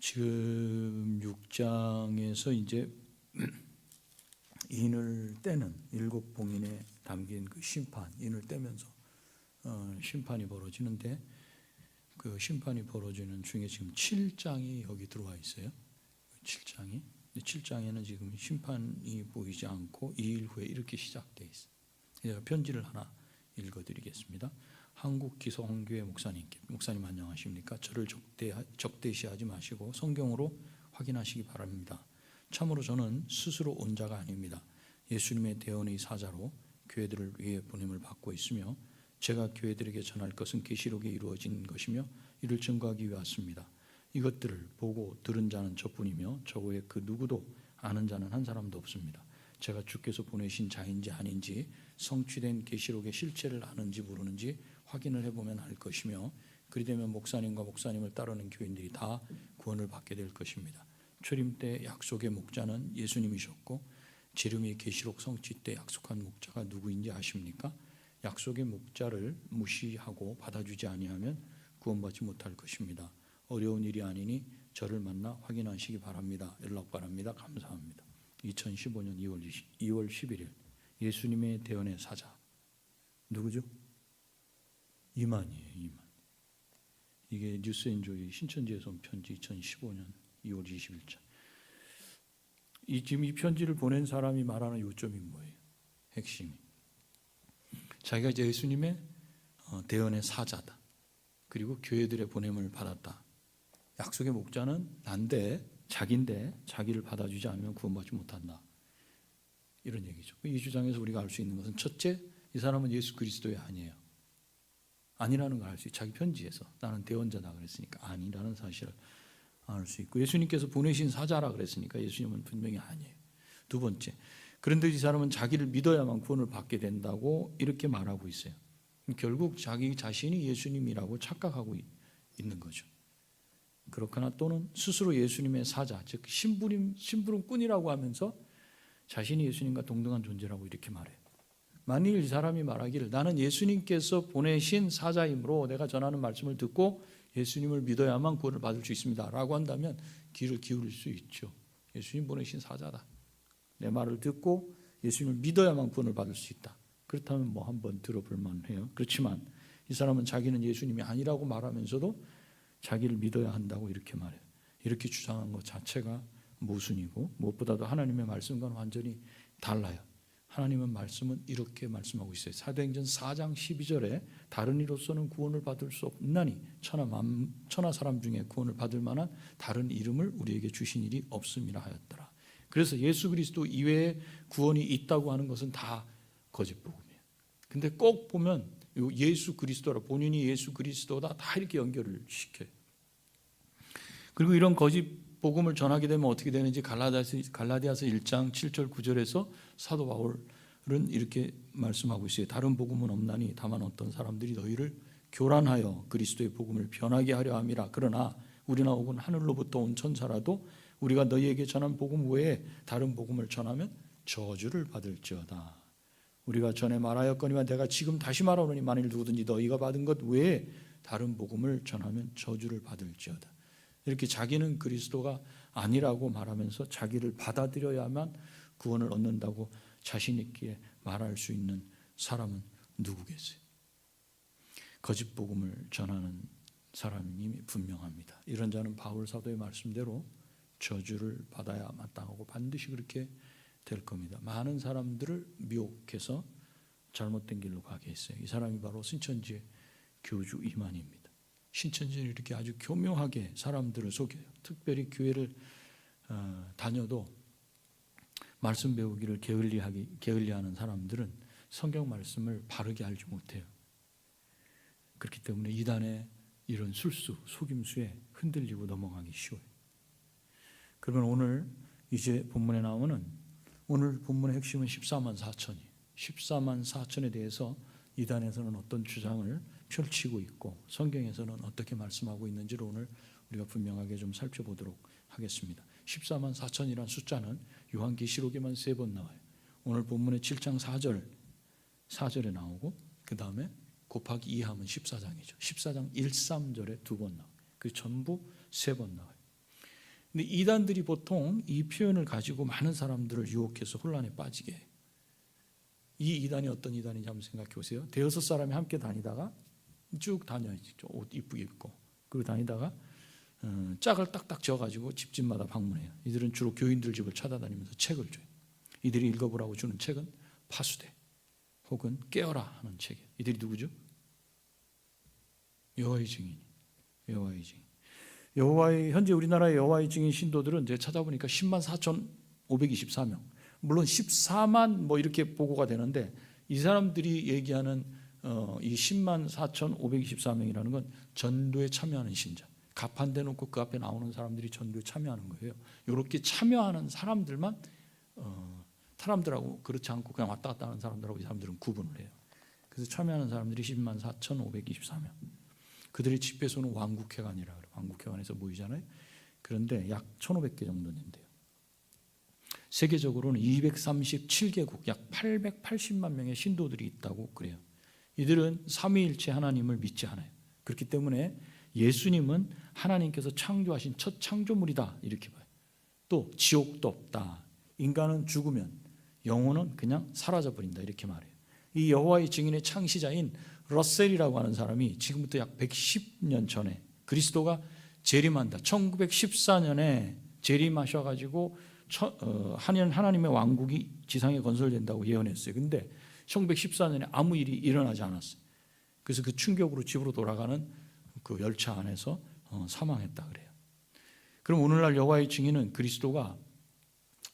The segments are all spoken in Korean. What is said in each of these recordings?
지금 6장에서 이제 인을 떼는 일곱 봉인에 담긴 그 심판, 인을 떼면서 심판이 벌어지는데, 그 심판이 벌어지는 중에 지금 7장이 여기 들어와 있어요. 7장이. 7장에는 지금 심판이 보이지 않고 2일 후에 이렇게 시작되어 있어요. 제가 편지를 하나 읽어드리겠습니다. 한국 기성교회 목사님께, 목사님 안녕하십니까? 저를 적대시하지 마시고 성경으로 확인하시기 바랍니다. 참으로 저는 스스로 온 자가 아닙니다. 예수님의 대언의 사자로 교회들을 위해 보냄을 받고 있으며, 제가 교회들에게 전할 것은 계시록에 이루어진 것이며 이를 증거하기 위해 왔습니다. 이것들을 보고 들은 자는 저뿐이며 저 외에 그 누구도 아는 자는 한 사람도 없습니다. 제가 주께서 보내신 자인지 아닌지, 성취된 계시록의 실체를 아는지 모르는지 확인을 해보면 알 것이며, 그리 되면 목사님과 목사님을 따르는 교인들이 다 구원을 받게 될 것입니다. 초림 때 약속의 목자는 예수님이셨고, 지름이 계시록 성취 때 약속한 목자가 누구인지 아십니까? 약속의 목자를 무시하고 받아주지 아니하면 구원받지 못할 것입니다. 어려운 일이 아니니 저를 만나 확인하시기 바랍니다. 연락 바랍니다. 감사합니다. 2015년 2월 11일 예수님의 대언의 사자. 누구죠? 이만이에요. 이만. 이게 뉴스앤조이 신천지에서 온 편지 2015년 2월 20일자. 지금 이 편지를 보낸 사람이 말하는 요점이 뭐예요? 핵심이. 자기가 이제 예수님의 대언의 사자다. 그리고 교회들의 보냄을 받았다. 약속의 목자는 난데, 자기인데 자기를 받아주지 않으면 구원받지 못한다. 이런 얘기죠. 이 주장에서 우리가 알 수 있는 것은, 첫째, 이 사람은 예수 그리스도의 아니에요. 아니라는 걸 알 수 있어요. 자기 편지에서 나는 대언자다 그랬으니까 아니라는 사실을 알 수 있고, 예수님께서 보내신 사자라 그랬으니까 예수님은 분명히 아니에요. 두 번째, 그런데 이 사람은 자기를 믿어야만 구원을 받게 된다고 이렇게 말하고 있어요. 결국 자기 자신이 예수님이라고 착각하고 있는 거죠. 그렇거나 또는 스스로 예수님의 사자, 즉 심부름꾼이라고 하면서 자신이 예수님과 동등한 존재라고 이렇게 말해요. 만일 이 사람이 말하기를 나는 예수님께서 보내신 사자이므로 내가 전하는 말씀을 듣고 예수님을 믿어야만 구원을 받을 수 있습니다 라고 한다면 귀를 기울일 수 있죠. 예수님 보내신 사자다. 내 말을 듣고 예수님을 믿어야만 구원을 받을 수 있다. 그렇다면 뭐 한번 들어볼 만해요. 그렇지만 이 사람은 자기는 예수님이 아니라고 말하면서도 자기를 믿어야 한다고 이렇게 말해요. 이렇게 주장한 것 자체가 모순이고, 무엇보다도 하나님의 말씀과는 완전히 달라요. 하나님의 말씀은 이렇게 말씀하고 있어요. 사도행전 4장 12절에 다른 이로서는 구원을 받을 수 없나니 천하 사람 중에 구원을 받을 만한 다른 이름을 우리에게 주신 일이 없음이라 하였더라. 그래서 예수 그리스도 이외에 구원이 있다고 하는 것은 다 거짓 복음이에요. 근데 꼭 보면 예수 그리스도라, 본인이 예수 그리스도다, 다 이렇게 연결을 시켜요. 그리고 이런 거짓 복음을 전하게 되면 어떻게 되는지 갈라디아서 1장 7절 9절에서 사도 바울은 이렇게 말씀하고 있어요. 다른 복음은 없나니 다만 어떤 사람들이 너희를 교란하여 그리스도의 복음을 변하게 하려 함이라. 그러나 우리나 혹은 하늘로부터 온 천사라도 우리가 너희에게 전한 복음 외에 다른 복음을 전하면 저주를 받을지어다. 우리가 전에 말하였거니와 내가 지금 다시 말하노니 만일 누구든지 너희가 받은 것 외에 다른 복음을 전하면 저주를 받을지어다. 이렇게 자기는 그리스도가 아니라고 말하면서 자기를 받아들여야만 구원을 얻는다고 자신 있게 말할 수 있는 사람은 누구겠어요? 거짓 복음을 전하는 사람이 분명합니다. 이런 자는 바울 사도의 말씀대로 저주를 받아야 마땅하고 반드시 그렇게 될 겁니다. 많은 사람들을 미혹해서 잘못된 길로 가게 했어요. 이 사람이 바로 신천지의 교주 이만희입니다. 신천지는 이렇게 아주 교묘하게 사람들을 속여요. 특별히 교회를 다녀도 말씀 배우기를 게을리하는 사람들은 성경 말씀을 바르게 알지 못해요. 그렇기 때문에 이단의 이런 술수, 속임수에 흔들리고 넘어가기 쉬워요. 그러면 오늘 이제 본문에 나오는, 오늘 본문의 핵심은 14만 4천이에요. 14만 4천에 대해서 이단에서는 어떤 주장을 펼치고 있고 성경에서는 어떻게 말씀하고 있는지를 오늘 우리가 분명하게 좀 살펴보도록 하겠습니다. 14만 4천이라는 숫자는 요한계시록에만 3번 나와요. 오늘 본문의 7장 4절에 나오고, 그 다음에 곱하기 2하면 14장이죠. 14장 1, 3절에 2번 나와요. 그 전부 3번 나와요. 근데 이단들이 보통 이 표현을 가지고 많은 사람들을 유혹해서 혼란에 빠지게 해요. 이 이단이 어떤 이단인지 한번 생각해 보세요. 대여섯 사람이 함께 다니다가 쭉 다녀야지. 옷 이쁘게 입고. 그리고 다니다가 짝을 딱딱 지어가지고 집집마다 방문해요. 이들은 주로 교인들 집을 찾아다니면서 책을 줘요. 이들이 읽어보라고 주는 책은 파수대 혹은 깨어라 하는 책이에요. 이들이 누구죠? 여호와의 증인. 여호와의 증인. 현재 우리나라의 여호와의 증인 신도들은 이제 찾아보니까 10만 4,524명. 물론 14만 뭐 이렇게 보고가 되는데 이 사람들이 얘기하는 이 10만 4,524명이라는 건 전도에 참여하는 신자. 가판대 놓고 그 앞에 나오는 사람들이 전도에 참여하는 거예요. 이렇게 참여하는 사람들만 사람들하고 그렇지 않고 그냥 왔다 갔다 하는 사람들하고 이 사람들은 구분을 해요. 그래서 참여하는 사람들이 10만 4,524명. 그들의 집회수는 왕국회관이라고 그래요. 왕국회관에서 모이잖아요. 그런데 약 1,500개 정도 된대요. 세계적으로는 237개국 약 880만 명의 신도들이 있다고 그래요. 이들은 삼위일체 하나님을 믿지 않아요. 그렇기 때문에 예수님은 하나님께서 창조하신 첫 창조물이다 이렇게 봐요. 또 지옥도 없다. 인간은 죽으면 영혼은 그냥 사라져버린다 이렇게 말해요. 이 여호와의 증인의 창시자인 러셀이라고 하는 사람이 지금부터 약 110년 전에 그리스도가 재림한다. 1914년에 재림하셔가지고 하나님의 왕국이 지상에 건설된다고 예언했어요. 근데 1914년에 아무 일이 일어나지 않았어요. 그래서 그 충격으로 집으로 돌아가는 그 열차 안에서 사망했다 그래요. 그럼 오늘날 여호와의 증인은 그리스도가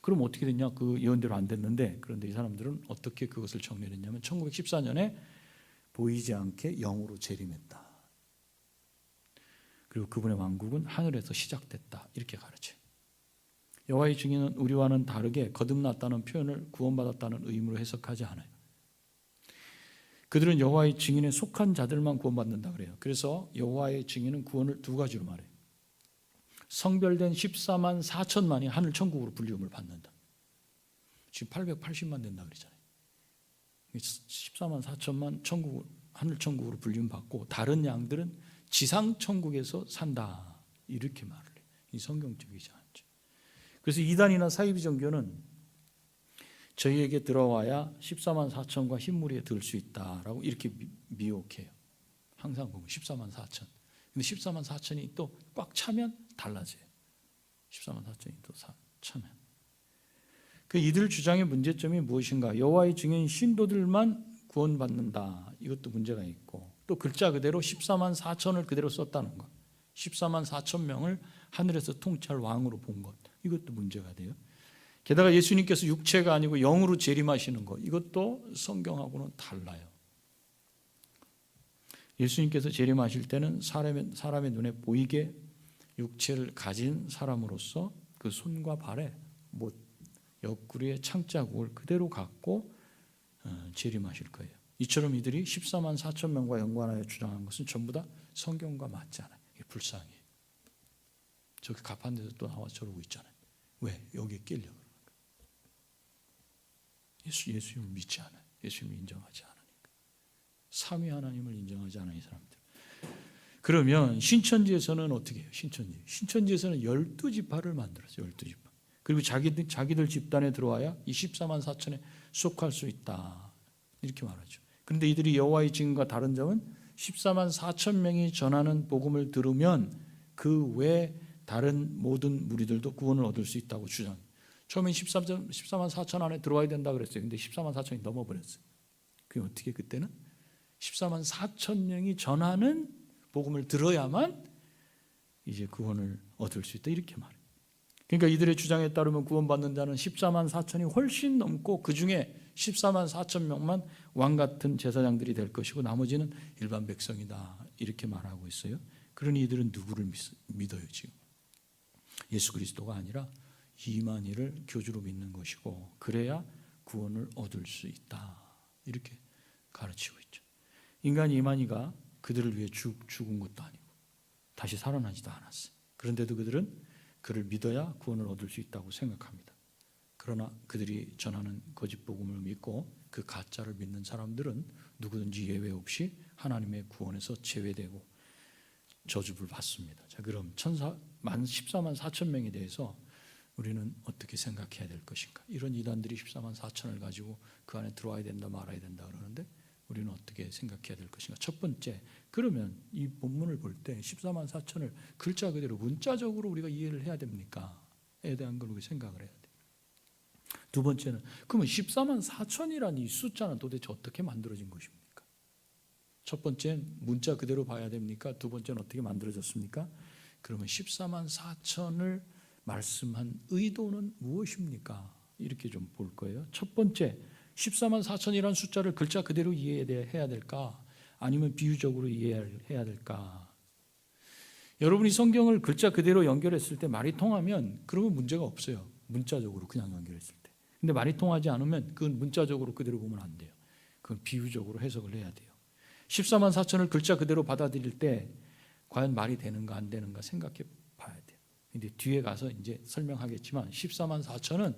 그럼 어떻게 됐냐? 그 예언대로 안 됐는데 그런데 이 사람들은 어떻게 그것을 정리했냐면 1914년에 보이지 않게 영으로 재림했다. 그리고 그분의 왕국은 하늘에서 시작됐다. 이렇게 가르쳐요. 여호와의 증인은 우리와는 다르게 거듭났다는 표현을 구원받았다는 의미로 해석하지 않아요. 그들은 여호와의 증인에 속한 자들만 구원받는다 그래요. 그래서 여호와의 증인은 구원을 두 가지로 말해요. 성별된 14만 4천만이 하늘 천국으로 불리움을 받는다. 지금 880만 된다 그러잖아요. 14만 4천만 하늘 천국으로 불리움 받고 다른 양들은 지상 천국에서 산다. 이렇게 말을 해요. 이 성경적이지 않죠. 그래서 이단이나 사이비 종교는 저희에게 들어와야 14만 4천과 흰무리에 들 수 있다라고 이렇게 미혹해요. 항상 보면 14만 4천. 근데 14만 4천이 또 꽉 차면 달라져요. 14만 4천이 또 차면. 그 이들 주장의 문제점이 무엇인가? 여호와의 증인 신도들만 구원받는다. 이것도 문제가 있고 또 글자 그대로 14만 4천을 그대로 썼다는 것. 14만 4천 명을 하늘에서 통치할 왕으로 본 것. 이것도 문제가 돼요. 게다가 예수님께서 육체가 아니고 영으로 재림하시는 것. 이것도 성경하고는 달라요. 예수님께서 재림하실 때는 사람의 눈에 보이게 육체를 가진 사람으로서 그 손과 발에 못 옆구리의 창자국을 그대로 갖고 재림하실 거예요. 이처럼 이들이 14만 4천 명과 연관하여 주장한 것은 전부 다 성경과 맞지 않아요. 이게 불쌍해요. 저기 가판대에서 또 나와 저러고 있잖아요. 왜? 여기에 끼려고 그러는 거예요. 예수님을 믿지 않아요. 예수님을 인정하지 않으니까. 삼위 하나님을 인정하지 않아요, 이 사람들. 그러면 신천지에서는 어떻게 해요? 신천지에서는 12지파를 만들었어요. 12지파. 그리고 자기들 집단에 들어와야 이 14만 4천에 속할 수 있다. 이렇게 말하죠. 그런데 이들이 여호와의 증인과 다른 점은 14만 4천 명이 전하는 복음을 들으면 그 외 다른 모든 무리들도 구원을 얻을 수 있다고 주장해요. 처음엔 14만 4천 안에 들어와야 된다 그랬어요. 근데 14만 4천이 넘어버렸어요. 그게 어떻게 그때는? 14만 4천 명이 전하는 복음을 들어야만 이제 구원을 얻을 수 있다. 이렇게 말해요. 그러니까 이들의 주장에 따르면 구원받는 자는 14만 4천이 훨씬 넘고 그 중에 14만 4천 명만 왕 같은 제사장들이 될 것이고 나머지는 일반 백성이다. 이렇게 말하고 있어요. 그러니 이들은 누구를 믿어요 지금? 예수 그리스도가 아니라 이만희를 교주로 믿는 것이고 그래야 구원을 얻을 수 있다. 이렇게 가르치고 있죠. 인간 이만희가 그들을 위해 죽은 것도 아니고 다시 살아나지도 않았어요. 그런데도 그들은 그를 믿어야 구원을 얻을 수 있다고 생각합니다. 그러나 그들이 전하는 거짓 복음을 믿고 그 가짜를 믿는 사람들은 누구든지 예외 없이 하나님의 구원에서 제외되고 저주를 받습니다. 자, 그럼 14만 4천 명에 대해서 우리는 어떻게 생각해야 될 것인가? 이런 이단들이 14만 4천을 가지고 그 안에 들어와야 된다 말아야 된다 그러는데 우리는 어떻게 생각해야 될 것인가? 첫 번째, 그러면 이 본문을 볼 때 14만 4천을 글자 그대로 문자적으로 우리가 이해를 해야 됩니까? 에 대한 걸 우리가 생각을 해야 돼요. 두 번째는 그러면 14만 4천이라는 이 숫자는 도대체 어떻게 만들어진 것입니까? 첫 번째는 문자 그대로 봐야 됩니까? 두 번째는 어떻게 만들어졌습니까? 그러면 14만 4천을 말씀한 의도는 무엇입니까? 이렇게 좀 볼 거예요. 첫 번째, 14만 4천이라는 숫자를 글자 그대로 이해해야 될까? 아니면 비유적으로 이해해야 될까? 여러분이 성경을 글자 그대로 연결했을 때 말이 통하면 그러면 문제가 없어요. 문자적으로 그냥 연결했을 때. 근데 말이 통하지 않으면 그건 문자적으로 그대로 보면 안 돼요. 그건 비유적으로 해석을 해야 돼요. 14만 4천을 글자 그대로 받아들일 때 과연 말이 되는가 안 되는가 생각해 봐야 돼요. 근데 뒤에 가서 이제 설명하겠지만 14만 4천은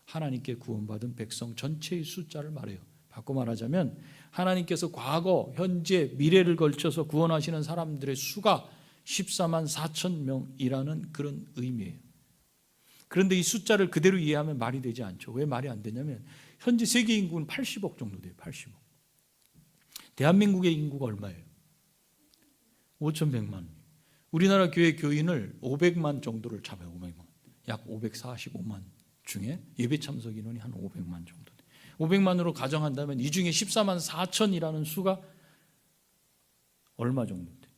하나님께 구원받은 백성 전체의 숫자를 말해요. 바꿔 말하자면 하나님께서 과거, 현재, 미래를 걸쳐서 구원하시는 사람들의 수가 14만 4천 명이라는 그런 의미예요. 그런데 이 숫자를 그대로 이해하면 말이 되지 않죠. 왜 말이 안 되냐면 현재 세계 인구는 80억 정도 돼요. 80억. 대한민국의 인구가 얼마예요? 5,100만. 우리나라 교회 교인을 500만 정도를 잡아요. 500만. 약 545만 중에 예배 참석 인원이 한 500만 정도 돼요. 500만으로 가정한다면 이 중에 14만 4천이라는 수가 얼마 정도 돼요?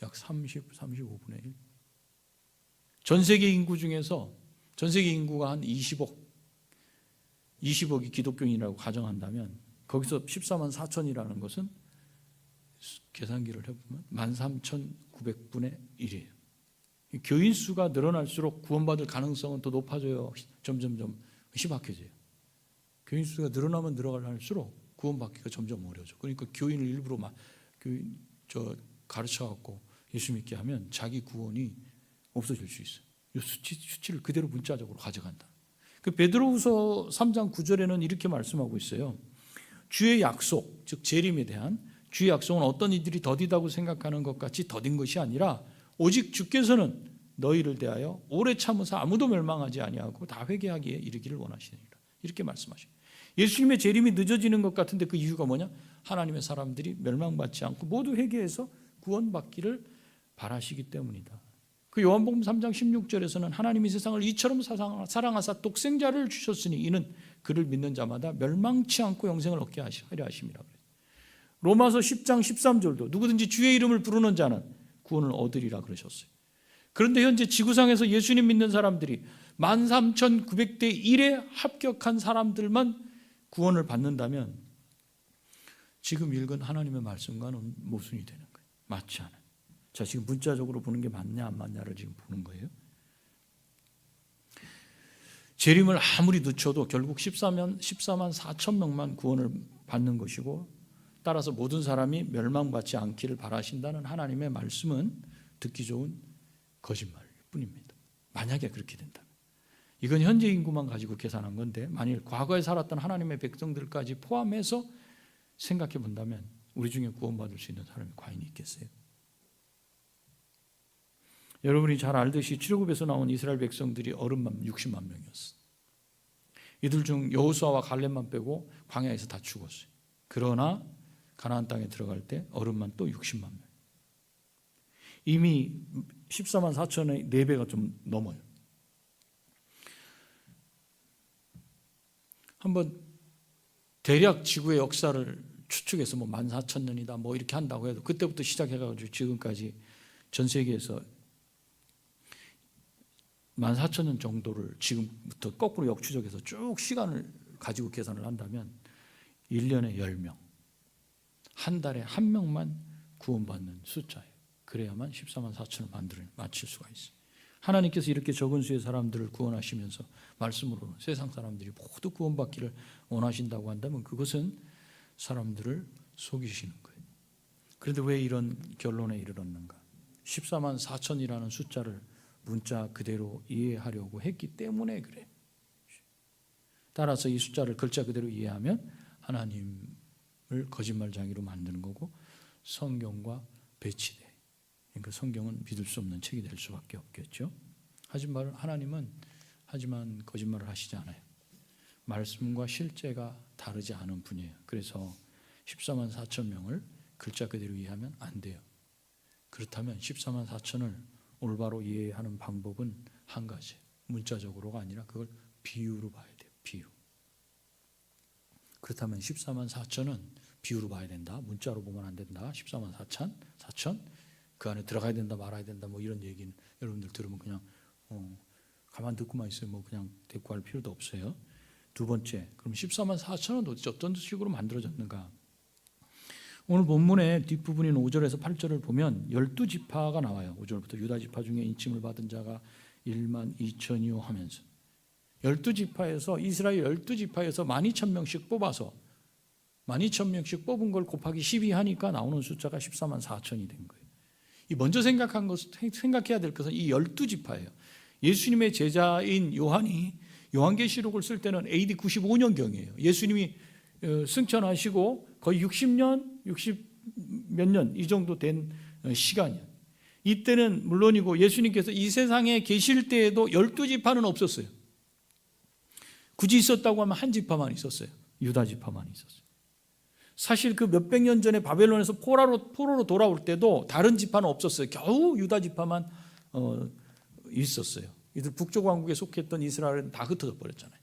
약 35분의 1. 전 세계 인구 중에서 전 세계 인구가 한 20억이 기독교인이라고 가정한다면 거기서 14만 4천이라는 것은 계산기를 해보면 13,900분의 1이에요. 교인 수가 늘어날수록 구원받을 가능성은 더 높아져요. 점점점 희박해져요. 교인 수가 늘어나면 늘어갈수록 구원받기가 점점 어려워져. 그러니까 교인을 일부러 막 가르쳐갖고 예수 믿게 하면 자기 구원이 없어질 수 있어요. 이 수치를 그대로 문자적으로 가져간다. 그 베드로후서 3장 9절에는 이렇게 말씀하고 있어요. 주의 약속, 즉 재림에 대한 주의 약속은 어떤 이들이 더디다고 생각하는 것 같이 더딘 것이 아니라 오직 주께서는 너희를 대하여 오래 참으사 아무도 멸망하지 아니하고 다 회개하기에 이르기를 원하시느니라. 이렇게 말씀하십니다. 예수님의 재림이 늦어지는 것 같은데 그 이유가 뭐냐? 하나님의 사람들이 멸망받지 않고 모두 회개해서 구원받기를 바라시기 때문이다. 그 요한복음 3장 16절에서는 하나님이 세상을 이처럼 사랑하사 독생자를 주셨으니 이는 그를 믿는 자마다 멸망치 않고 영생을 얻게 하려 하심이라. 로마서 10장 13절도 누구든지 주의 이름을 부르는 자는 구원을 얻으리라 그러셨어요. 그런데 현재 지구상에서 예수님 믿는 사람들이 13,900대 1에 합격한 사람들만 구원을 받는다면 지금 읽은 하나님의 말씀과는 모순이 되는 거예요. 맞지 않아요. 자, 지금 문자적으로 보는 게 맞냐 안 맞냐를 지금 보는 거예요. 재림을 아무리 늦춰도 결국 14만 4천 명만 구원을 받는 것이고 따라서 모든 사람이 멸망받지 않기를 바라신다는 하나님의 말씀은 듣기 좋은 거짓말일 뿐입니다. 만약에 그렇게 된다면 이건 현재 인구만 가지고 계산한 건데 만일 과거에 살았던 하나님의 백성들까지 포함해서 생각해 본다면 우리 중에 구원받을 수 있는 사람이 과연 있겠어요? 여러분이 잘 알듯이 출애굽에서 나온 이스라엘 백성들이 어른만 60만 명이었어요. 이들 중 여호수아와 갈렙만 빼고 광야에서 다 죽었어요. 그러나 가나안 땅에 들어갈 때 어른만 또 60만 명. 이미 14만 4천의 4배가 좀 넘어요. 한번 대략 지구의 역사를 추측해서 14,000년이다 뭐 이렇게 한다고 해도 그때부터 시작해가지고 지금까지 전 세계에서 14,000년 정도를 지금부터 거꾸로 역추적해서 쭉 시간을 가지고 계산을 한다면 1년에 10명, 한 달에 1명만 구원받는 숫자예요. 그래야만 14만 4천을 맞출 수가 있어요. 하나님께서 이렇게 적은 수의 사람들을 구원하시면서 말씀으로 세상 사람들이 모두 구원받기를 원하신다고 한다면 그것은 사람들을 속이시는 거예요. 그런데 왜 이런 결론에 이르렀는가? 14만 4천이라는 숫자를 문자 그대로 이해하려고 했기 때문에 그래요. 따라서 이 숫자를 글자 그대로 이해하면 하나님을 거짓말쟁이로 만드는 거고 성경과 배치돼. 그러니까 성경은 믿을 수 없는 책이 될 수밖에 없겠죠. 하지만 하나님은 거짓말을 하시지 않아요. 말씀과 실제가 다르지 않은 분이에요. 그래서 14만 4천 명을 글자 그대로 이해하면 안 돼요. 그렇다면 14만 4천을 올바로 이해하는 방법은 한 가지예요. 문자적으로가 아니라 그걸 비유로 봐야 돼요. 비유. 그렇다면 14만 4천은 비유로 봐야 된다. 문자로 보면 안 된다. 14만 4천 그 안에 들어가야 된다 말아야 된다 뭐 이런 얘기는 여러분들 들으면 그냥 가만 듣고만 있어요. 뭐 그냥 대꾸할 필요도 없어요. 두 번째, 그럼 14만 4천은 도대체 어떤 식으로 만들어졌는가? 오늘 본문의 뒷부분인 5절에서 8절을 보면 12지파가 나와요. 5절부터 유다지파 중에 인침을 받은 자가 1만 2천이요 하면서 12지파에서 이스라엘 12지파에서 12,000명씩 뽑아서 12,000명씩 뽑은 걸 곱하기 12 하니까 나오는 숫자가 14만 4천이 된 거예요. 이 먼저 생각해야 될 것은 이 12지파예요. 예수님의 제자인 요한이 요한계시록을 쓸 때는 AD 95년경이에요. 예수님이 승천하시고 거의 60년, 60몇 년 이 정도 된 시간이에요. 이때는 물론이고 예수님께서 이 세상에 계실 때에도 12지파는 없었어요. 굳이 있었다고 하면 한 지파만 있었어요. 유다 지파만 있었어요. 사실 그 몇백 년 전에 바벨론에서 포로로 돌아올 때도 다른 지파는 없었어요. 겨우 유다 지파만 있었어요. 이들 북쪽 왕국에 속했던 이스라엘은 다 흩어져 버렸잖아요.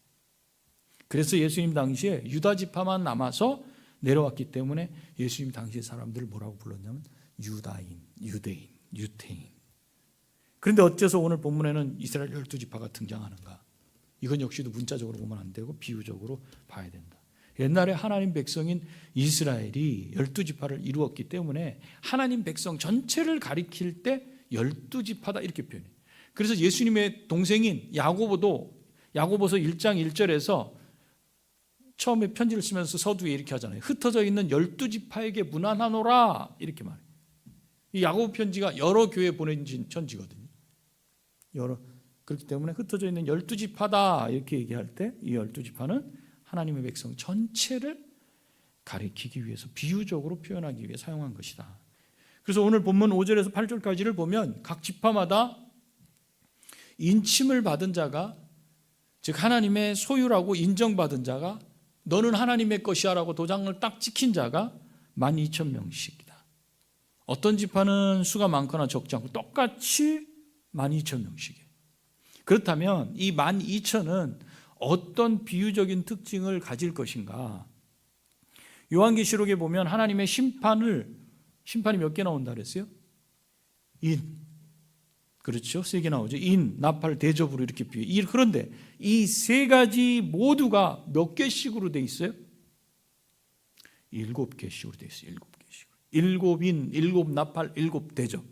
그래서 예수님 당시에 유다 지파만 남아서 내려왔기 때문에 예수님 당시 사람들을 뭐라고 불렀냐면 유다인, 유대인, 유태인. 그런데 어째서 오늘 본문에는 이스라엘 12지파가 등장하는가? 이건 역시도 문자적으로 보면 안 되고 비유적으로 봐야 된다. 옛날에 하나님 백성인 이스라엘이 12지파를 이루었기 때문에 하나님 백성 전체를 가리킬 때 12지파다 이렇게 표현해요. 그래서 예수님의 동생인 야고보서 1장 1절에서 처음에 편지를 쓰면서 서두에 이렇게 하잖아요. 흩어져 있는 12지파에게 문안하노라 이렇게 말해요. 이 야고보 편지가 여러 교회에 보내진 편지거든요. 그렇기 때문에 흩어져 있는 12지파다 이렇게 얘기할 때 이 12지파는 하나님의 백성 전체를 가리키기 위해서 비유적으로 표현하기 위해 사용한 것이다. 그래서 오늘 본문 5절에서 8절까지를 보면 각 지파마다 인침을 받은 자가, 즉 하나님의 소유라고 인정받은 자가, 너는 하나님의 것이야 라고 도장을 딱 찍힌 자가 12,000명씩이다. 어떤 지파는 수가 많거나 적지 않고 똑같이 12,000명씩이에요. 그렇다면 이 12,000은 어떤 비유적인 특징을 가질 것인가? 요한계시록에 보면 하나님의 심판이 몇 개 나온다 그랬어요? 그렇죠? 3개 나오죠. 나팔, 대접으로 이렇게 비유해요. 그런데 이 세 가지 모두가 몇 개씩으로 돼 있어요? 7개씩으로 돼 있어요. 7개씩. 7 나팔, 7 대접.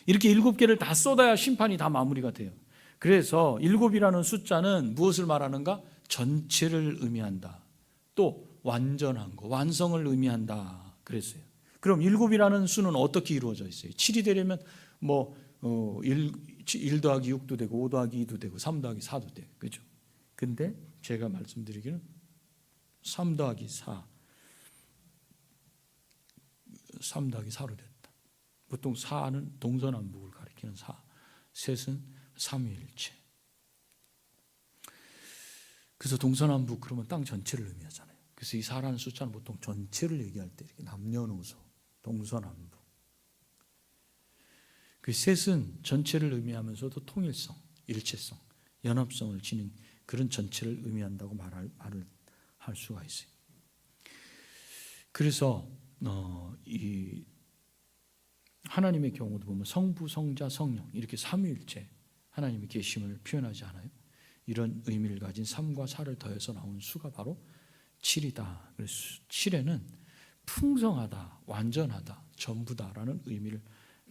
이렇게 7개를 다 쏟아야 심판이 다 마무리가 돼요. 그래서 7이라는 숫자는 무엇을 말하는가? 전체를 의미한다. 또 완전한 거, 완성을 의미한다. 그랬어요. 그럼 7이라는 수는 어떻게 이루어져 있어요? 7이 되려면 1 더하기 6도 되고 5 더하기 2도 되고 3 더하기 4도 되고 그죠? 근데 제가 말씀드리기는 3 더하기 4로 됐다. 보통 4는 동서남북을 가리키는 4, 셋은 삼위일체. 그래서 동서남북 그러면 땅 전체를 의미하잖아요. 그래서 이 4라는 숫자는 보통 전체를 얘기할 때 이렇게 남녀노소, 동서남북. 그 셋은 전체를 의미하면서도 통일성, 일체성, 연합성을 지닌 그런 전체를 의미한다고 말을 할 수가 있어요. 그래서 이 하나님의 경우도 보면 성부, 성자, 성령 이렇게 삼위일체 하나님의 계심을 표현하지 않아요? 이런 의미를 가진 3과 4를 더해서 나온 수가 바로 7이다. 그래서 7에는 풍성하다, 완전하다, 전부다라는 의미를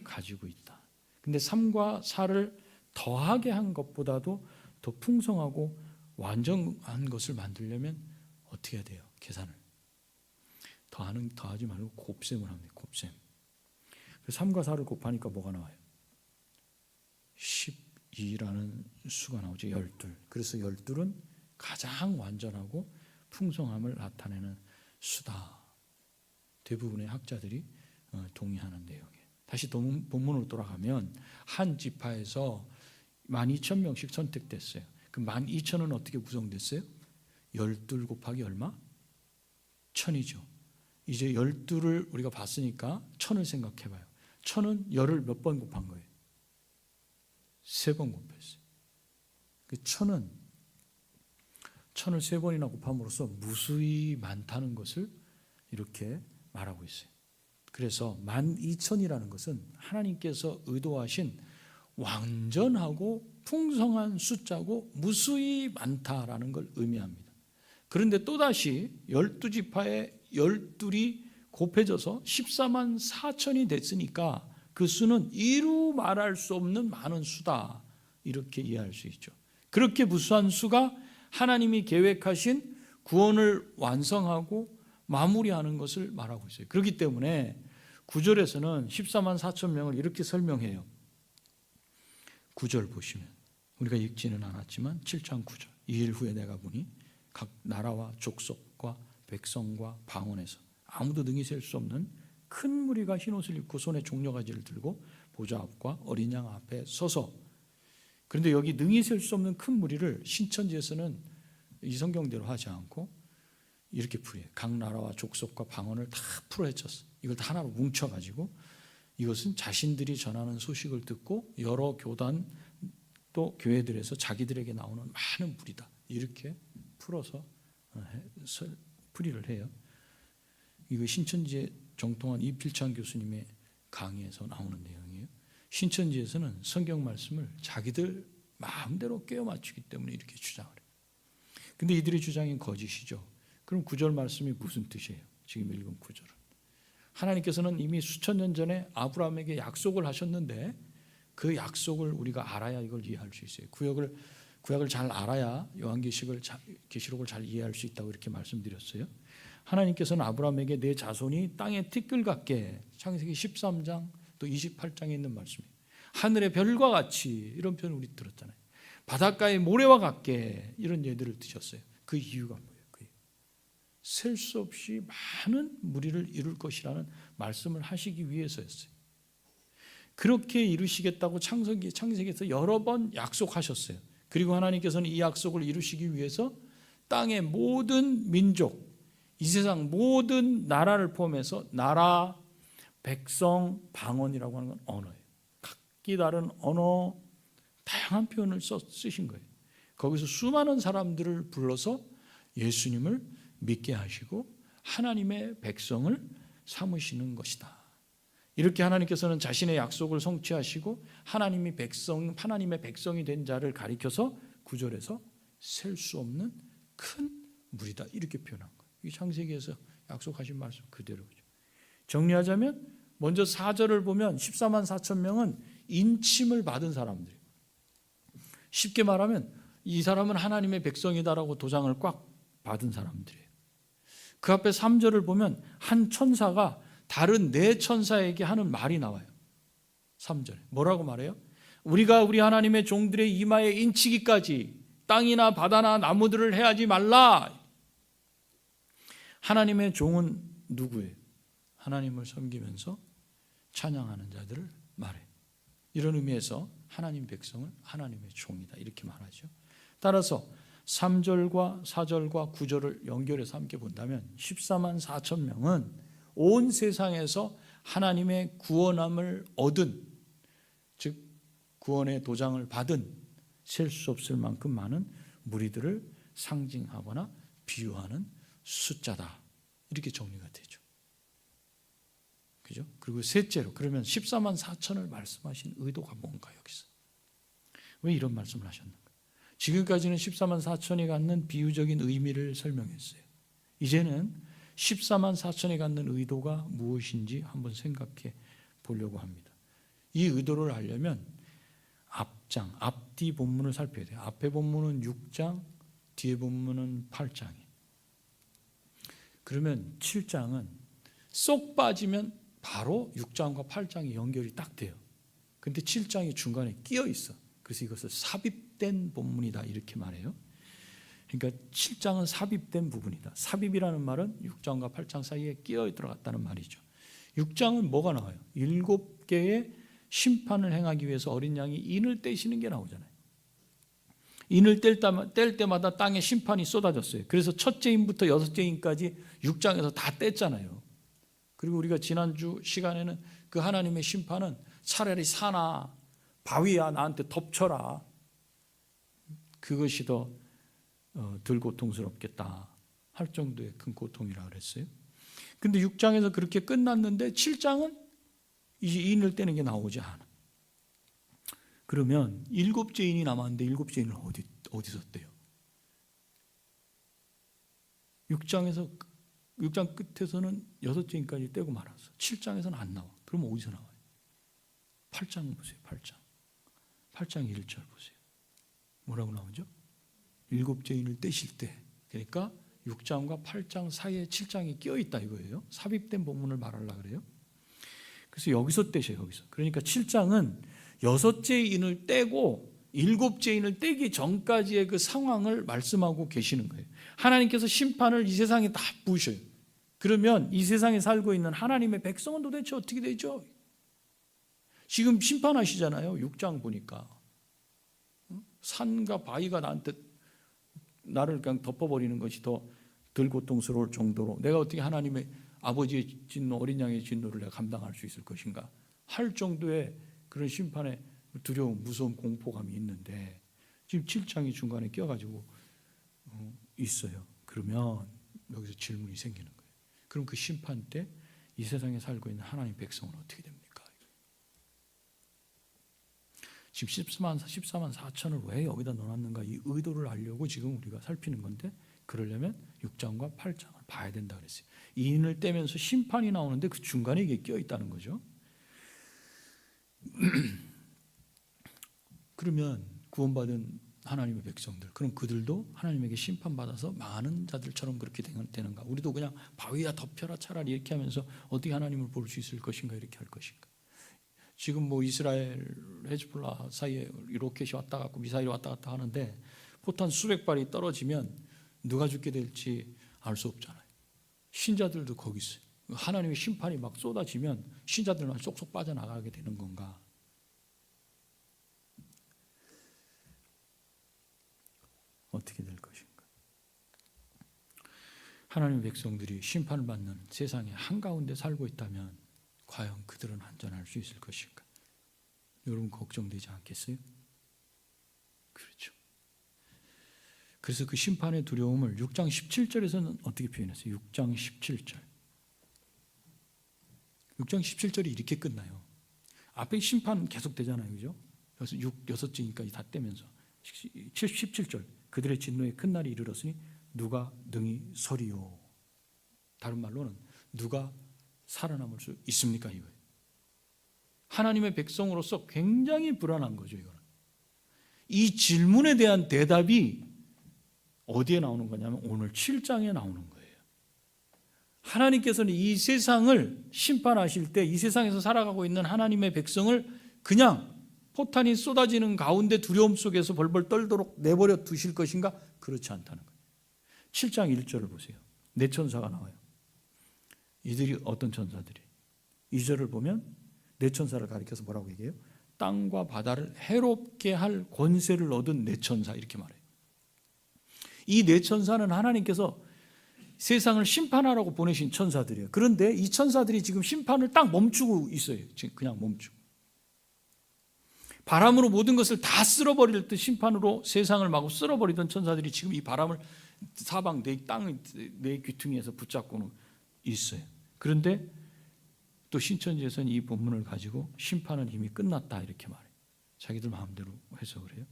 가지고 있다. 근데 3과 4를 더하게 한 것보다도 더 풍성하고 완전한 것을 만들려면 어떻게 해야 돼요? 계산을. 더하지 말고 곱셈을 합니다. 곱셈. 3과 4를 곱하니까 뭐가 나와요? 12라는 수가 나오죠. 12. 그래서 12은 가장 완전하고 풍성함을 나타내는 수다. 대부분의 학자들이 동의하는 내용이에요. 다시 본문으로 돌아가면 한 지파에서 12,000명씩 선택됐어요. 그 12,000은 어떻게 구성됐어요? 12 곱하기 얼마? 1000이죠. 이제 12를 우리가 봤으니까 1000을 생각해 봐요. 1000은 열을 몇 번 곱한 거예요? 3번 곱했어요. 그 1000을 3번이나 곱함으로써 무수히 많다는 것을 이렇게 말하고 있어요. 그래서 12,000이라는 것은 하나님께서 의도하신 완전하고 풍성한 숫자고 무수히 많다라는 걸 의미합니다. 그런데 또다시 12지파의 12이 곱해져서 14만 4천이 됐으니까 그 수는 이루 말할 수 없는 많은 수다, 이렇게 이해할 수 있죠. 그렇게 무수한 수가 하나님이 계획하신 구원을 완성하고 마무리하는 것을 말하고 있어요. 그렇기 때문에 9절에서는 14만 4천 명을 이렇게 설명해요. 9절 보시면 우리가 읽지는 않았지만 7장 9절, 2일 후에 내가 보니 각 나라와 족속과 백성과 방언에서 아무도 능히 셀 수 없는 큰 무리가 흰옷을 입고 손에 종려가지를 들고 보좌 앞과 어린 양 앞에 서서, 그런데 여기 능히 셀 수 없는 큰 무리를 신천지에서는 이 성경대로 하지 않고 이렇게 풀이해요. 각 나라와 족속과 방언을 다 풀어헤쳤어. 이걸 다 하나로 뭉쳐가지고 이것은 자신들이 전하는 소식을 듣고 여러 교단 또 교회들에서 자기들에게 나오는 많은 무리다, 이렇게 풀어서 풀이를 해요. 이거 신천지에 정통한 이필창 교수님의 강의에서 나오는 내용이에요. 신천지에서는 성경 말씀을 자기들 마음대로 꿰어 맞추기 때문에 이렇게 주장을 해요. 근데 이들의 주장은 거짓이죠. 그럼 9절 말씀이 무슨 뜻이에요? 지금 읽은 9절은 하나님께서는 이미 수천 년 전에 아브라함에게 약속을 하셨는데 그 약속을 우리가 알아야 이걸 이해할 수 있어요. 구약을 잘 알아야 계시록을 잘 이해할 수 있다고 이렇게 말씀드렸어요. 하나님께서는 아브라함에게 내 자손이 땅의 티끌 같게, 창세기 13장 또 28장에 있는 말씀이에요. 하늘의 별과 같이, 이런 표현 우리 들었잖아요. 바닷가의 모래와 같게, 이런 예들을 드셨어요. 그 이유가 뭐예요? 셀 수 없이 많은 무리를 이룰 것이라는 말씀을 하시기 위해서였어요. 그렇게 이루시겠다고 창세기에서 여러 번 약속하셨어요. 그리고 하나님께서는 이 약속을 이루시기 위해서 땅의 모든 민족, 이 세상 모든 나라를 포함해서 나라, 백성, 방언이라고 하는 건 언어예요. 각기 다른 언어, 다양한 표현을 쓰신 거예요. 거기서 수많은 사람들을 불러서 예수님을 믿게 하시고 하나님의 백성을 삼으시는 것이다. 이렇게 하나님께서는 자신의 약속을 성취하시고 하나님의 백성이 된 자를 가리켜서 9절에서 셀 수 없는 큰 무리다, 이렇게 표현한 거예요. 이 창세기에서 약속하신 말씀 그대로죠. 정리하자면 먼저 4절을 보면 14만 4천 명은 인침을 받은 사람들이에요. 쉽게 말하면 이 사람은 하나님의 백성이다라고 도장을 꽉 받은 사람들이에요. 그 앞에 3절을 보면 한 천사가 다른 네 천사에게 하는 말이 나와요. 3절에 뭐라고 말해요? 우리가 우리 하나님의 종들의 이마에 인치기까지 땅이나 바다나 나무들을 해하지 말라. 하나님의 종은 누구예요? 하나님을 섬기면서 찬양하는 자들을 말해요. 이런 의미에서 하나님 백성을 하나님의 종이다, 이렇게 말하죠. 따라서 3절과 4절과 9절을 연결해서 함께 본다면 14만 4천 명은 온 세상에서 하나님의 구원함을 얻은, 즉 구원의 도장을 받은 셀 수 없을 만큼 많은 무리들을 상징하거나 비유하는 숫자다, 이렇게 정리가 되죠. 그죠? 그리고 셋째로, 그러면 14만 4천을 말씀하신 의도가 뭔가, 여기서 왜 이런 말씀을 하셨는가? 지금까지는 14만 4천이 갖는 비유적인 의미를 설명했어요. 이제는 14만 4천이 갖는 의도가 무엇인지 한번 생각해 보려고 합니다. 이 의도를 알려면 앞뒤 본문을 살펴야 돼요. 앞에 본문은 6장, 뒤에 본문은 8장이에요. 그러면 7장은 쏙 빠지면 바로 6장과 8장이 연결이 딱 돼요. 근데 7장이 중간에 끼어 있어. 그래서 이것을 삽입된 본문이다, 이렇게 말해요. 그러니까 7장은 삽입된 부분이다. 삽입이라는 말은 6장과 8장 사이에 끼어 들어갔다는 말이죠. 6장은 뭐가 나와요? 7개 6개의 심판을 행하기 위해서 어린 양이 인을 떼시는 게 나오잖아요. 인을 뗄 때마다 땅에 심판이 쏟아졌어요. 그래서 첫째 인부터 여섯째 인까지 6장에서 다 뗐잖아요. 그리고 우리가 지난주 시간에는 그 하나님의 심판은 차라리 사나 바위야 나한테 덮쳐라, 그것이 더 덜 고통스럽겠다 할 정도의 큰 고통이라 그랬어요. 근데 6장에서 그렇게 끝났는데 7장은 이제 인을 떼는 게 나오지 않아. 그러면 7째 인이 남았는데 7째 인을 어디서 떼요? 6장 끝에서는 6째 인까지 떼고 말았어. 7장에서는 안 나와. 그럼 어디서 나와요? 8장 보세요. 8장 1절 보세요. 뭐라고 나오죠? 7째 인을 떼실 때, 그러니까 6장과 8장 사이에 7장이 끼어있다 이거예요. 삽입된 본문을 말하려고 그래요. 그래서 여기서 떼셔요. 여기서. 그러니까 7장은 6째 인을 떼고 7째 인을 떼기 전까지의 그 상황을 말씀하고 계시는 거예요. 하나님께서 심판을 이 세상에 다 부으셔요. 그러면 이 세상에 살고 있는 하나님의 백성은 도대체 어떻게 되죠? 지금 심판하시잖아요. 6장 보니까 산과 바위가 나를 그냥 덮어버리는 것이 더 덜 고통스러울 정도로 내가 어떻게 하나님의 아버지의 진노, 어린 양의 진노를 내가 감당할 수 있을 것인가 할 정도의 그런 심판의 두려움, 무서움, 공포감이 있는데 지금 7장이 중간에 껴가지고 있어요. 그러면 여기서 질문이 생기는 거예요. 그럼 그 심판 때 이 세상에 살고 있는 하나님 백성은 어떻게 됩니까? 지금 14만 4천을 왜 여기다 넣어놨는가, 이 의도를 알려고 지금 우리가 살피는 건데, 그러려면 6장과 8장을 봐야 된다 그랬어요. 이 인을 떼면서 심판이 나오는데 그 중간에 이게 껴있다는 거죠. 그러면 구원받은 하나님의 백성들, 그럼 그들도 하나님에게 심판받아서 많은 자들처럼 그렇게 되는가? 우리도 그냥 바위야 덮여라 차라리 이렇게 하면서 어떻게 하나님을 볼 수 있을 것인가, 이렇게 할 것인가? 지금 뭐 이스라엘 헤즈볼라 사이에 로켓이 왔다 갔고 미사일이 왔다 갔다 하는데 포탄 수백 발이 떨어지면 누가 죽게 될지 알 수 없잖아요. 신자들도 거기 있어요. 하나님의 심판이 막 쏟아지면 신자들만 쏙쏙 빠져나가게 되는 건가? 어떻게 될 것인가? 하나님의 백성들이 심판을 받는 세상의 한가운데 살고 있다면 과연 그들은 안전할 수 있을 것인가? 여러분 걱정되지 않겠어요? 그렇죠. 그래서 그 심판의 두려움을 6장 17절에서는 어떻게 표현했어요? 6장 17절. 6장 17절이 이렇게 끝나요. 앞에 심판 계속 되잖아요. 그죠? 그래서 6째까지 다 떼면서 17절. 그들의 진노의 큰 날이 이르렀으니 누가 능히 서리요. 다른 말로는 누가 살아남을 수 있습니까? 이거예요. 하나님의 백성으로서 굉장히 불안한 거죠. 이거는. 이 질문에 대한 대답이 어디에 나오는 거냐면 오늘 7장에 나오는 거예요. 하나님께서는 이 세상을 심판하실 때 이 세상에서 살아가고 있는 하나님의 백성을 그냥 포탄이 쏟아지는 가운데 두려움 속에서 벌벌 떨도록 내버려 두실 것인가? 그렇지 않다는 거예요. 7장 1절을 보세요. 네 천사가 나와요. 이들이 어떤 천사들이? 2절을 보면 네 천사를 가리켜서 뭐라고 얘기해요? 땅과 바다를 해롭게 할 권세를 얻은 네 천사, 이렇게 말해요. 이 네 천사는 하나님께서 세상을 심판하라고 보내신 천사들이에요. 그런데 이 천사들이 지금 심판을 딱 멈추고 있어요. 지금 그냥 멈추고. 바람으로 모든 것을 다 쓸어버릴 듯 심판으로 세상을 마구 쓸어버리던 천사들이 지금 이 바람을 사방 내 귀퉁이에서 붙잡고는 있어요. 그런데 또 신천지에서는 이 본문을 가지고 심판은 이미 끝났다 이렇게 말해요. 자기들 마음대로 해석을 해요.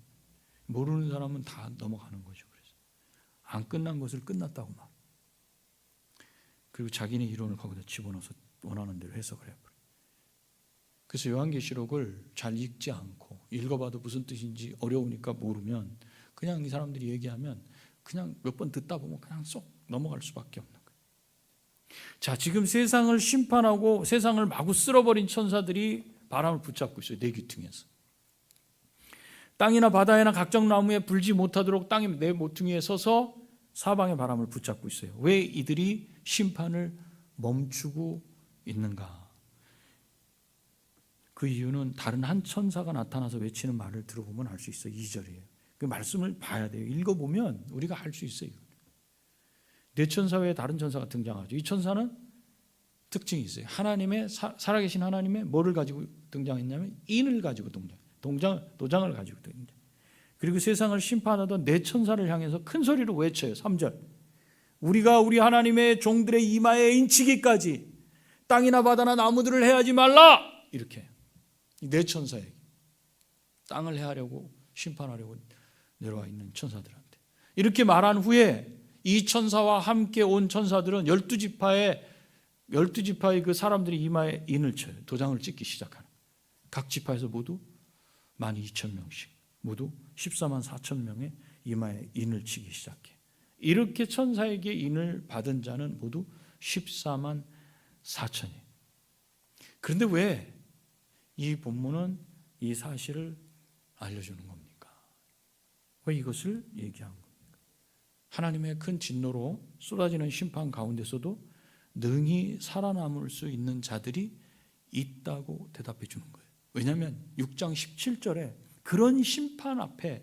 모르는 사람은 다 넘어가는 거죠. 그래서 안 끝난 것을 끝났다고 말. 그리고 자기네 이론을 거기다 집어넣어서 원하는 대로 해석을 해버려요. 그래서 요한계시록을 잘 읽지 않고 읽어봐도 무슨 뜻인지 어려우니까 모르면 그냥 이 사람들이 얘기하면 그냥 몇 번 듣다 보면 그냥 쏙 넘어갈 수밖에 없는 거예요. 자, 지금 세상을 심판하고 세상을 마구 쓸어버린 천사들이 바람을 붙잡고 있어요. 내 귀퉁이에서. 땅이나 바다에나 각종 나무에 불지 못하도록 땅의 내 모퉁이에 서서 사방의 바람을 붙잡고 있어요. 왜 이들이 심판을 멈추고 있는가? 그 이유는 다른 한 천사가 나타나서 외치는 말을 들어보면 알 수 있어요. 2절이에요. 그 말씀을 봐야 돼요. 읽어보면 우리가 알 수 있어요. 네 천사 외에 다른 천사가 등장하죠. 이 천사는 특징이 있어요. 하나님의 살아계신 하나님의 뭐를 가지고 등장했냐면 인을 가지고 도장을 가지고 등장. 그리고 세상을 심판하던 네 천사를 향해서 큰 소리로 외쳐요. 3절. 우리가 우리 하나님의 종들의 이마에 인치기까지 땅이나 바다나 나무들을 해하지 말라. 이렇게 네 천사에게 땅을 해하려고 심판하려고 내려와 있는 천사들한테 이렇게 말한 후에 이 천사와 함께 온 천사들은 12지파의 그 사람들이 이마에 인을 쳐요. 도장을 찍기 시작하는. 각 지파에서 모두 12,000명씩 모두 14만 4천 명의 이마에 인을 치기 시작해. 이렇게 천사에게 인을 받은 자는 모두 14만 4천이에요. 그런데 왜 이 본문은 이 사실을 알려주는 겁니까? 왜 이것을 얘기한 겁니까? 하나님의 큰 진노로 쏟아지는 심판 가운데서도 능히 살아남을 수 있는 자들이 있다고 대답해 주는 거예요. 왜냐하면 6장 17절에 그런 심판 앞에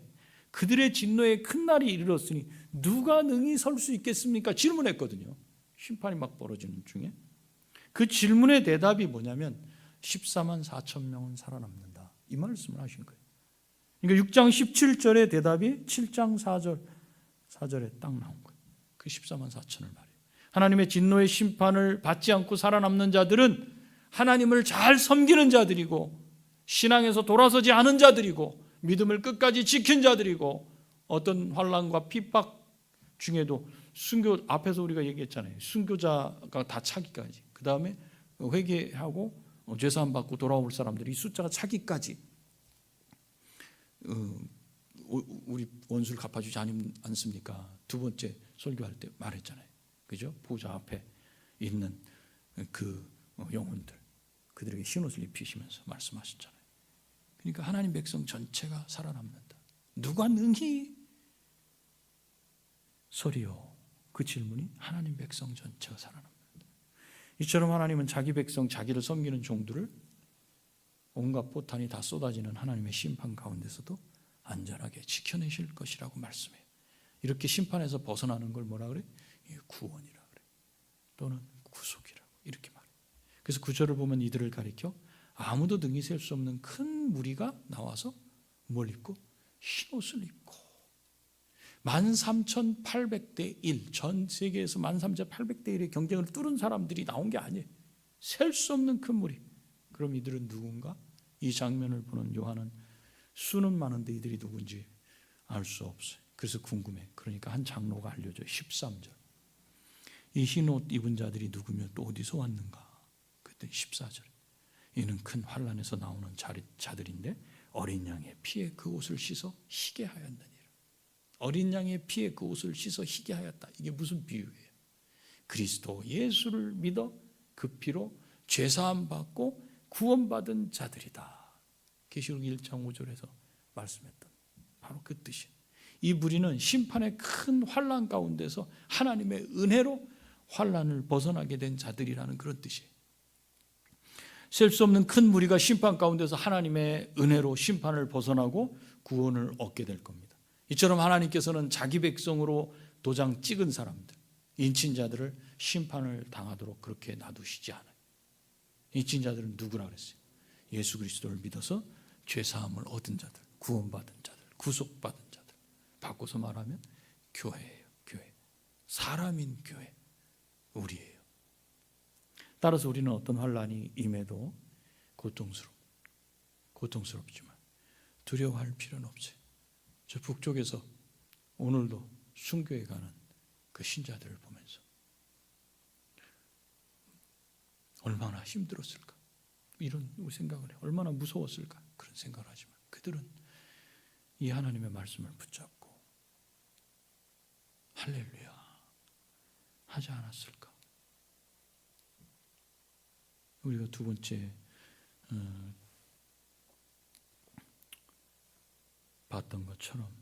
그들의 진노의 큰 날이 이르렀으니 누가 능히 설 수 있겠습니까? 질문했거든요. 심판이 막 벌어지는 중에. 그 질문의 대답이 뭐냐면 14만 4천 명은 살아남는다. 이 말씀을 하신 거예요. 그러니까 6장 17절의 대답이 7장 4절에 딱 나온 거예요. 그 14만 4천을 말해요. 하나님의 진노의 심판을 받지 않고 살아남는 자들은 하나님을 잘 섬기는 자들이고 신앙에서 돌아서지 않은 자들이고 믿음을 끝까지 지킨 자들이고 어떤 환난과 핍박 중에도 순교 앞에서 우리가 얘기했잖아요. 순교자가 다 차기까지. 그 다음에 회개하고 죄사함 받고 돌아올 사람들이 숫자가 차기까지 우리 원수를 갚아주지 않습니까? 두 번째 설교할 때 말했잖아요. 그죠? 보좌 앞에 있는 그 영혼들 그들에게 흰옷을 입히시면서 말씀하셨잖아요. 그러니까 하나님 백성 전체가 살아남는다. 누가 능히 서리요? 그 질문이 하나님 백성 전체가 살아납니다. 이처럼 하나님은 자기 백성, 자기를 섬기는 종들을 온갖 포탄이 다 쏟아지는 하나님의 심판 가운데서도 안전하게 지켜내실 것이라고 말씀해요. 이렇게 심판에서 벗어나는 걸 뭐라 그래? 구원이라 그래. 또는 구속이라고 이렇게 말해요. 그래서 9절을 보면 이들을 가리켜 아무도 능히 셀 수 없는 큰 무리가 나와서 뭘 입고? 흰옷을 입고 13,800대 1, 전 세계에서 13,800대 1의 경쟁을 뚫은 사람들이 나온 게 아니에요. 셀 수 없는 큰 무리. 그럼 이들은 누군가? 이 장면을 보는 요한은 수는 많은데 이들이 누군지 알 수 없어요. 그래서 궁금해. 그러니까 한 장로가 알려줘요. 13절. 이 흰옷 입은 자들이 누구며 또 어디서 왔는가? 그때 14절. 이는 큰 환난에서 나오는 자들인데 어린 양의 피에 그 옷을 씻어 희게 하였느니라. 어린 양의 피에 그 옷을 씻어 희게 하였다. 이게 무슨 비유예요? 그리스도 예수를 믿어 그 피로 죄사함 받고 구원받은 자들이다. 계시록 1장 5절에서 말씀했던 바로 그 뜻이에요. 이 무리는 심판의 큰 환난 가운데서 하나님의 은혜로 환난을 벗어나게 된 자들이라는 그런 뜻이에요. 셀 수 없는 큰 무리가 심판 가운데서 하나님의 은혜로 심판을 벗어나고 구원을 얻게 될 겁니다. 이처럼 하나님께서는 자기 백성으로 도장 찍은 사람들, 인친자들을 심판을 당하도록 그렇게 놔두시지 않아요. 인친자들은 누구라 그랬어요? 예수 그리스도를 믿어서 죄사함을 얻은 자들, 구원받은 자들, 구속받은 자들. 바꿔서 말하면 교회예요. 교회. 사람인 교회. 우리예요. 따라서 우리는 어떤 환난이 임해도 고통스럽지만 두려워할 필요는 없어요. 저 북쪽에서 오늘도 순교에 가는 그 신자들을 보면서 얼마나 힘들었을까? 이런 생각을 해요. 얼마나 무서웠을까? 그런 생각을 하지만 그들은 이 하나님의 말씀을 붙잡고 할렐루야 하지 않았을까? 우리가 두 번째 봤던 것처럼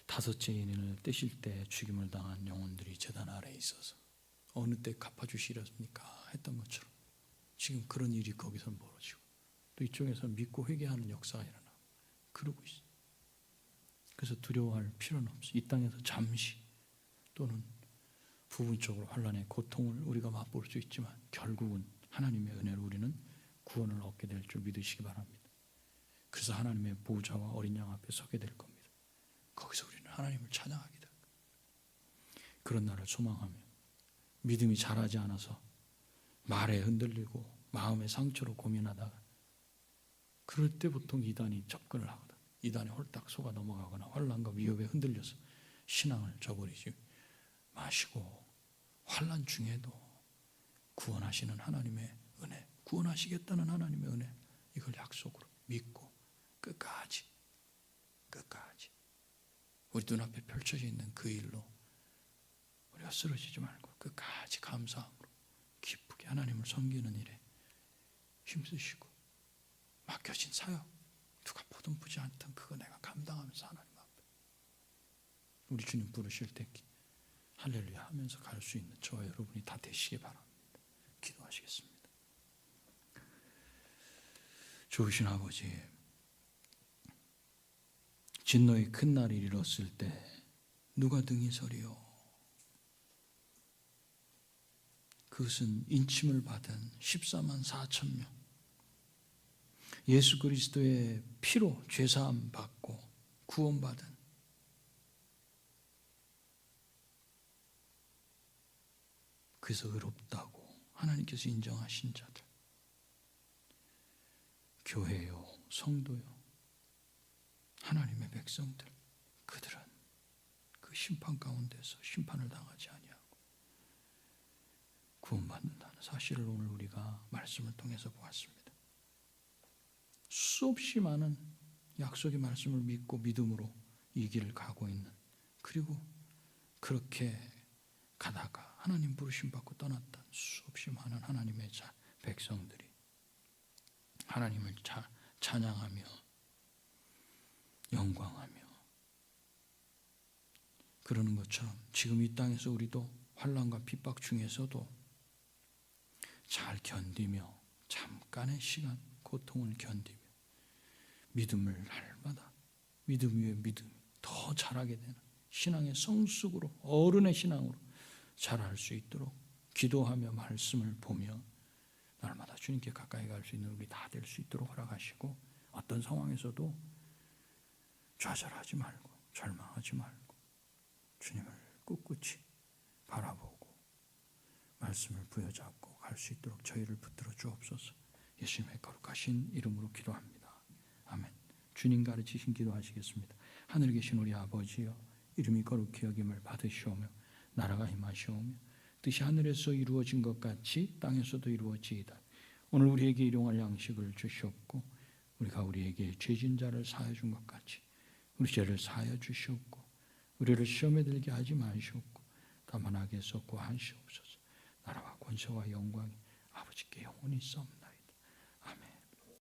다섯째 인을 떼실 때 죽임을 당한 영혼들이 제단 아래에 있어서 어느 때 갚아주시렵니까? 했던 것처럼 지금 그런 일이 거기서 벌어지고 또 이쪽에서 믿고 회개하는 역사가 일어나고 그러고 있어요. 그래서 두려워할 필요는 없어요. 이 땅에서 잠시 또는 부분적으로 환난의 고통을 우리가 맛볼 수 있지만 결국은 하나님의 은혜로 우리는 구원을 얻게 될 줄 믿으시기 바랍니다. 그래서 하나님의 보좌와 어린 양 앞에 서게 될 겁니다. 거기서 우리는 하나님을 찬양하게 될 겁니다. 그런 날을 소망하며 믿음이 자라지 않아서 말에 흔들리고 마음의 상처로 고민하다가 그럴 때 보통 이단이 접근을 하거든. 이단에 홀딱 속아 넘어가거나 환난과 위협에 흔들려서 신앙을 저버리지 마시고 환난 중에도 구원하시는 하나님의 은혜, 구원하시겠다는 하나님의 은혜, 이걸 약속으로 믿고 끝까지 우리 눈앞에 펼쳐져 있는 그 일로 우리가 쓰러지지 말고 끝까지 감사함으로 기쁘게 하나님을 섬기는 일에 힘쓰시고 맡겨진 사역 누가 보든 보지 않든 그거 내가 감당하면서 하나님 앞에 우리 주님 부르실 때 할렐루야 하면서 갈 수 있는 저와 여러분이 다 되시기 바랍니다. 기도하시겠습니다. 좋으신 아버지, 진노의 큰 날이 이르렀을 때 누가 등이 서리요? 그것은 인침을 받은 14만 4천 명, 예수 그리스도의 피로 죄사함 받고 구원받은 그래서 의롭다고 하나님께서 인정하신 자들, 교회요, 성도요, 하나님의 백성들, 그들은 그 심판 가운데서 심판을 당하지 아니하고 구원받는다는 사실을 오늘 우리가 말씀을 통해서 보았습니다. 수없이 많은 약속의 말씀을 믿고 믿음으로 이 길을 가고 있는, 그리고 그렇게 가다가 하나님 부르심 받고 떠났던 수없이 많은 하나님의 백성들이 하나님을 찬양하며 영광하며 그러는 것처럼 지금 이 땅에서 우리도 환난과 핍박 중에서도 잘 견디며 잠깐의 시간 고통을 견디며 믿음을 날마다 믿음 위에 믿음이 더 자라게 되는 신앙의 성숙으로, 어른의 신앙으로 자랄 수 있도록 기도하며 말씀을 보며 날마다 주님께 가까이 갈 수 있는 우리 다 될 수 있도록 허락하시고, 어떤 상황에서도 좌절하지 말고 절망하지 말고 주님을 꿋꿋이 바라보고 말씀을 부여잡고 갈 수 있도록 저희를 붙들어 주옵소서. 예수님의 거룩하신 이름으로 기도합니다. 아멘. 주님 가르치신 기도하시겠습니다. 하늘에 계신 우리 아버지여, 이름이 거룩히 여김을 받으시오며 나라가 임하시오며 뜻이 하늘에서 이루어진 것 같이 땅에서도 이루어지이다. 오늘 우리에게 일용할 양식을 주시옵고 우리가 우리에게 죄진 자를 사하여 준 것 같이 우리 죄를 사하여 주시옵고 우리를 시험에 들게 하지 마시옵고 다만 악에서 구하시옵소서. 나라와 권세와 영광이 아버지께 영원히 있사옵나이다.